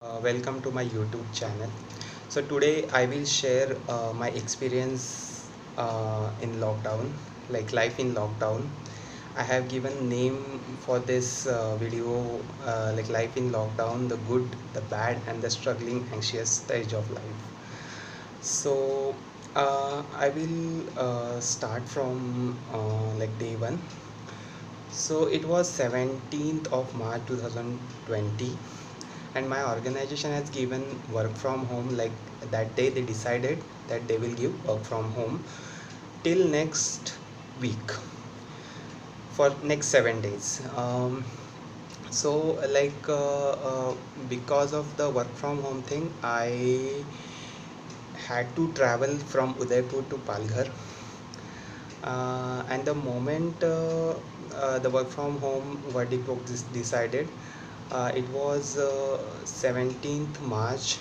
Welcome to my YouTube channel. So today I will share my experience in lockdown, like life in lockdown. I have given name for this video like life in lockdown, the good, the bad, and the struggling, anxious stage of life. So I will start from like day one. So it was 17th of March 2020, and my organization has given work from home. Like that day they decided that they will give work from home till next week for next 7 days. So like because of the work from home thing, I had to travel from Udaipur to Palghar, and the moment the work from home verdict was decided, it was 17th March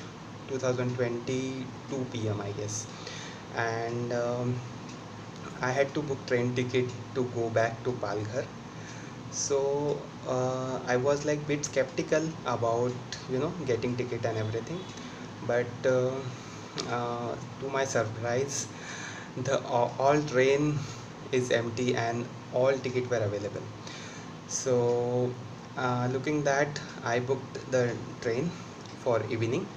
2020, 2 p.m. I guess, and I had to book train ticket to go back to Palghar. So I was like bit skeptical about getting ticket and everything, but to my surprise, the all train is empty and all ticket were available. So looking that, I booked the train for evening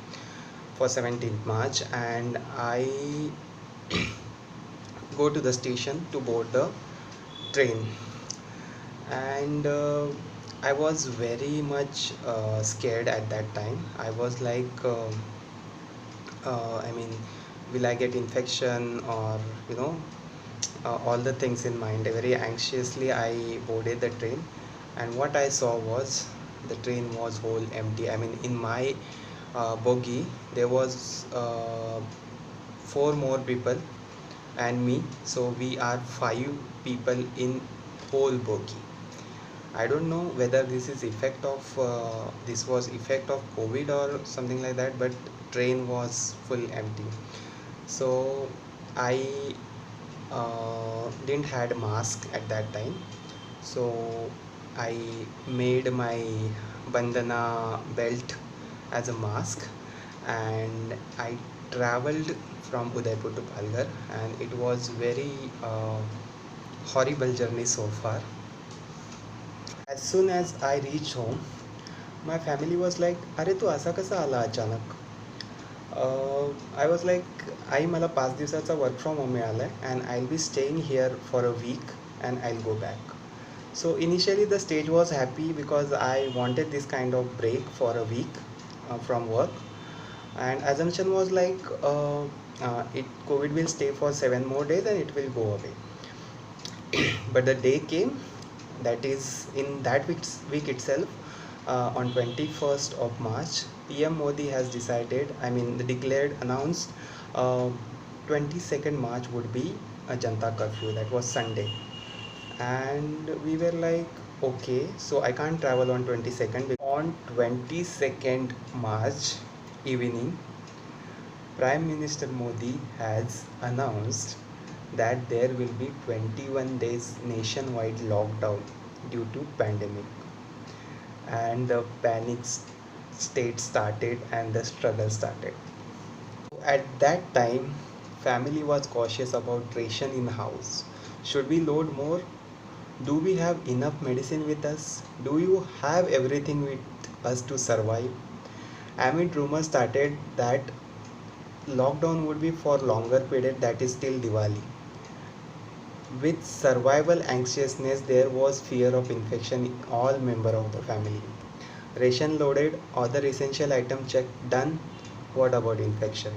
for 17th March, and I go to the station to board the train. And I was very much scared at that time. I was like I mean, will I get infection, or you know all the things in mind. Very anxiously I boarded the train, and what I saw was the train was whole empty. I mean, in my bogie there was four more people and me, so we are five people in whole bogie. I don't know whether this is effect of this was effect of COVID or something like that, but train was full empty. So I didn't had a mask at that time, so I made my bandana belt as a mask, and I traveled from Udaipur to Palghar, and it was very horrible journey so far. As soon as I reached home, my family was like, "अरे तू असा कसा आला अचानक?" I was like, आई मला 5 दिवसाचा work from home मिळाला आहे, and I will be staying here for a week and I will go back. So initially the stage was happy because I wanted this kind of break for a week from work, and assumption was like it COVID will stay for 7 more days and it will go away. But the day came, that is in that week itself, on 21st of March, PM Modi has decided, I mean, the declared, announced 22nd March would be a Janta curfew. That was Sunday. And we were like, okay, so I can't travel on 22nd. On 22nd March evening, Prime Minister Modi has announced that there will be 21 days nationwide lockdown due to pandemic, and the panic state started and the struggle started. At that time, family was cautious about ration in house. Should we load more? Do we have enough medicine with us? Do you have everything with us to survive? Amid rumors started that lockdown would be for longer period, that is till Diwali. With survival anxiousness, there was fear of infection in all members of the family. Ration loaded, other essential item checked, done. What about infection?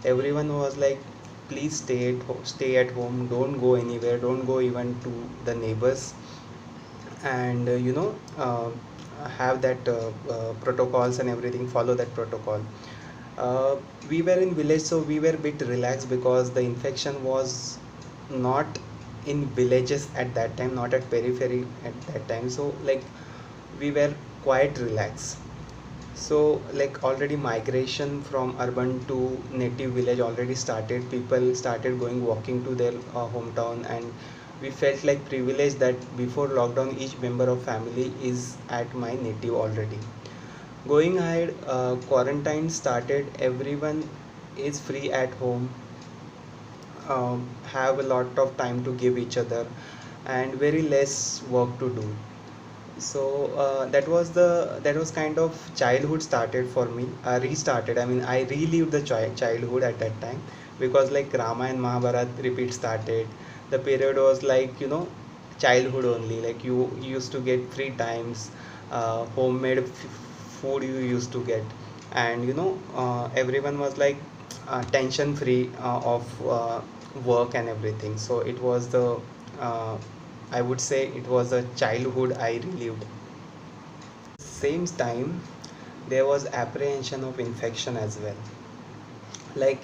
Everyone was like, please stay at home, don't go anywhere, don't go even to the neighbors, and have that protocols and everything, follow that protocol. We were in village, so we were a bit relaxed because the infection was not in villages at that time, not at periphery at that time, so like we were quite relaxed. So like already migration from urban to native village already started. People started going walking to their hometown, and we felt like privileged that before lockdown each member of family is at my native already. Going ahead, quarantine started. Everyone is free at home, have a lot of time to give each other, and very less work to do. So that was kind of childhood started for me, restarted. I mean, I relived the childhood at that time, because like Rama and Mahabharat repeat started. The period was like, childhood only. Like you used to get free times, homemade food you used to get, and everyone was like tension free of work and everything. So it was the uh, I would say it was a childhood I relived. Same time, there was apprehension of infection as well. Like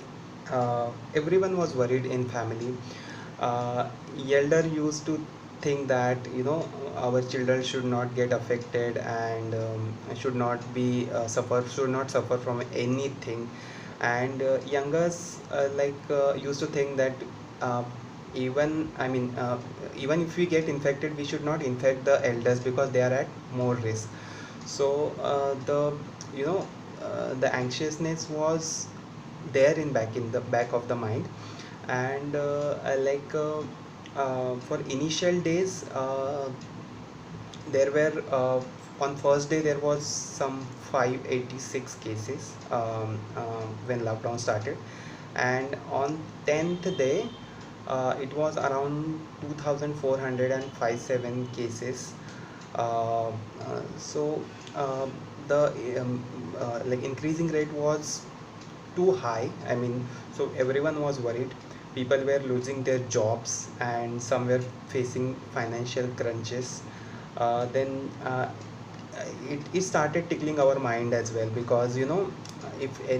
everyone was worried in family. Elder used to think that our children should not get affected, and should not be should not suffer from anything. And youngers used to think that uh, even I mean even if we get infected, we should not infect the elders because they are at more risk. So you know the anxiousness was there in the back of the mind. And for initial days, there were on first day there was some 586 cases, when lockdown started. And on 10th day, it was around 2457 cases. uh, so the increasing rate was too high. I mean, so everyone was worried. People were losing their jobs, and some were facing financial crunches. Then it started tickling our mind as well, because if any